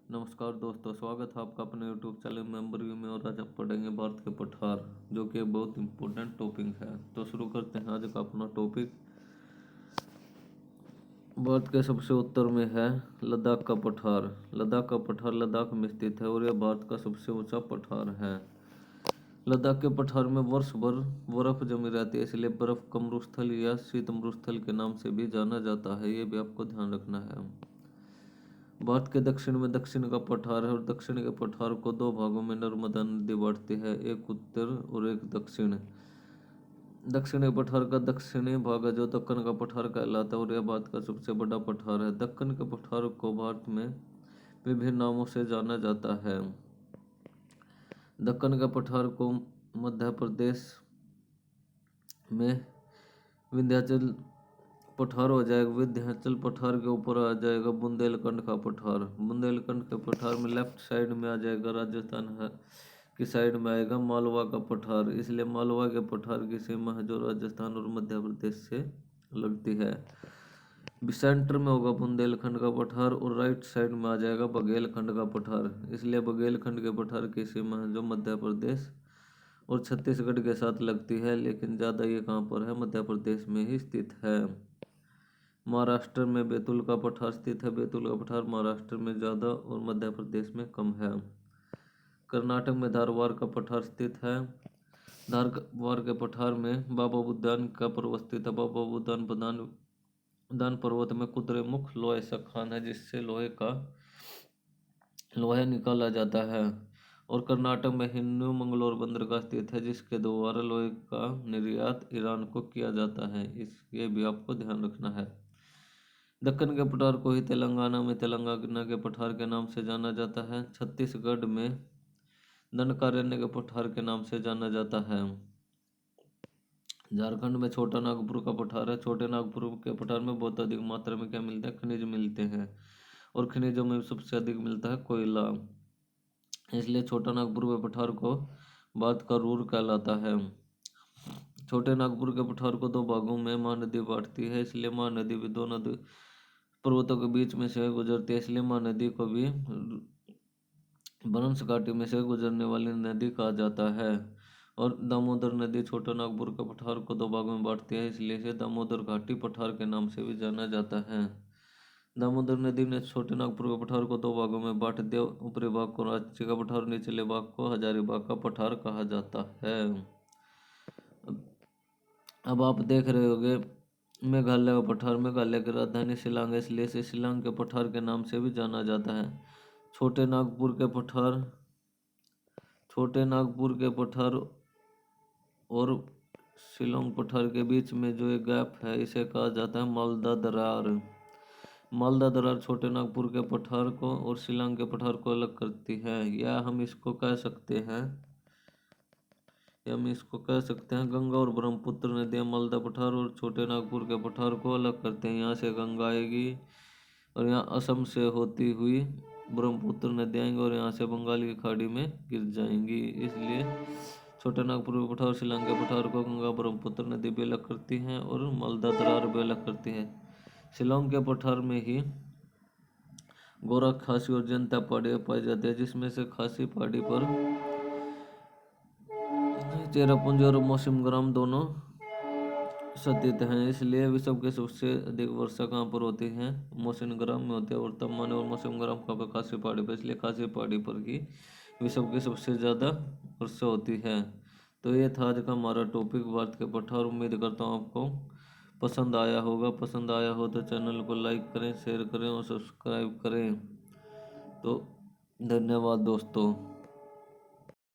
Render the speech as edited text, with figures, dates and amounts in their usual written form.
नमस्कार दोस्तों, स्वागत है आपका अपने यूट्यूब चैनल मेंबर व्यू में। और आज हम पढ़ेंगे भारत के पठार, जो कि एक बहुत इम्पोर्टेंट टॉपिक है। तो शुरू करते हैं आज का अपना टॉपिक। भारत के सबसे उत्तर में है लद्दाख का पठार। लद्दाख का पठार लद्दाख में स्थित है और यह भारत का सबसे ऊंचा पठार है। लद्दाख के पठार में वर्ष भर बर्फ जमी रहती है, इसलिए बर्फ का मरुस्थल या शीत मरुस्थल के नाम से भी जाना जाता है। ये भी आपको ध्यान रखना है। भारत के दक्षिण में दक्षिण का पठार है और दक्षिण के पठार को दो भागों में नर्मदा नदी बांटती है, एक उत्तर और एक दक्षिण। दक्षिणी पठार का दक्षिणी भाग है जो दक्कन का पठार कहलाता है और यह भारत का सबसे बड़ा पठार है। दक्कन के पठार को भारत में विभिन्न नामों से जाना जाता है। दक्कन के पठार को मध्य प्रदेश में विंध्याचल पठार हो जाएगा। विंध्याचल पठार के ऊपर आ जाएगा बुंदेलखंड का पठार। बुंदेलखंड के पठार में लेफ्ट साइड में आ जाएगा राजस्थान है की साइड में आएगा मालवा का पठार, इसलिए मालवा के पठार की सीमा है जो राजस्थान और मध्य प्रदेश से लगती है। सेंटर में होगा बुंदेलखंड का पठार और राइट साइड में आ जाएगा बघेलखंड का पठार, इसलिए बघेलखंड के पठार की सीमा है जो मध्य प्रदेश और छत्तीसगढ़ के साथ लगती है, लेकिन ज़्यादा ये कहाँ पर है, मध्य प्रदेश में ही स्थित है। महाराष्ट्र में बैतूल का पठार स्थित है। बैतूल का पठार महाराष्ट्र में ज़्यादा और मध्य प्रदेश में कम है। कर्नाटक में धारवाड़ का पठार स्थित है। धारवाड़ के पठार में बाबा बुद्धान का पर्वत स्थित है। बाबा बुद्धान दान पर्वत में कुद्रेमुख लोहे सखान है, जिससे लोहा निकाला जाता है। और कर्नाटक में हिन्नू मंगलोर बंदर का स्थित है, जिसके द्वारा लोहे का निर्यात ईरान को किया जाता है। ये भी आपको ध्यान रखना है। दक्कन के पठार को ही तेलंगाना में तेलंगाना के पठार के नाम से जाना जाता है। छत्तीसगढ़ में दंडकारण्य के पठार के नाम से जाना जाता है। झारखंड में छोटा नागपुर का पठार है। छोटे नागपुर के पठार में बहुत अधिक मात्रा में क्या मिलते हैं, खनिज मिलते हैं, और खनिजों में सबसे अधिक मिलता है कोयला, इसलिए छोटा नागपुर के पठार को भारत का रूर कहलाता है। छोटे नागपुर के पठार को दो भागों में महानदी बांटती है, इसलिए महानदी भी दो नदी पर्वतों के बीच में से गुजरती है, इसलिए महानदी को भी बनास घाटी में से गुजरने वाली नदी कहा जाता है। और दामोदर नदी छोटा नागपुर के पठार को दो भागों में बांटती है, इसलिए इसे दामोदर घाटी पठार के नाम से भी जाना जाता है। दामोदर नदी ने छोटे नागपुर के पठार को दो भागों में बांट दिया। ऊपरी भाग को रांची का पठार, निचले भाग को हजारीबाग का पठार कहा जाता है। अब आप देख रहे होंगे मेघालय का पठार। मेघालय की राजधानी शिलांग है, इसलिए इसे शिलांग के पठार के नाम से भी जाना जाता है। छोटे नागपुर के पठार और शिलोंग पठार के बीच में जो एक गैप है, इसे कहा जाता है मालदा दरार। मालदा दरार छोटे नागपुर के पठार को और शिलांग के पठार को अलग करती है। या हम इसको कह सकते हैं गंगा और ब्रह्मपुत्र नदियाँ मालदा पठार और छोटे नागपुर के पठार को अलग करते हैं। यहाँ से गंगा आएगी और यहाँ असम से होती हुई ब्रह्मपुत्र नदी आएंगी और यहाँ से बंगाल की खाड़ी में गिर जाएंगी, इसलिए छोटे नागपुर के पठार शिलांग के पठार को गंगा ब्रह्मपुत्र नदी भी अलग करती हैं और मालदा दरार भी अलग करती है। शिलांग के पठार में ही गोरख, खासी और जयंतिया पहाड़ियाँ पाई जाती है, जिसमें से खासी पहाड़ी पर चेरापूंजी और मौसिनराम दोनों स्थित हैं, इसलिए विश्व के सबसे अधिक वर्षा कहाँ पर होती है, मौसिनराम में होती है। और तमन और मौसिनराम कहाँ पर, खासी पहाड़ी पर, इसलिए खासी पहाड़ी पर ही विश्व की सबसे ज़्यादा वर्षा होती है। तो ये था आज का हमारा टॉपिक भारत के पठार। उम्मीद करता हूँ आपको पसंद आया होगा। पसंद आया हो तो चैनल को लाइक करें, शेयर करें और सब्सक्राइब करें। तो धन्यवाद दोस्तों।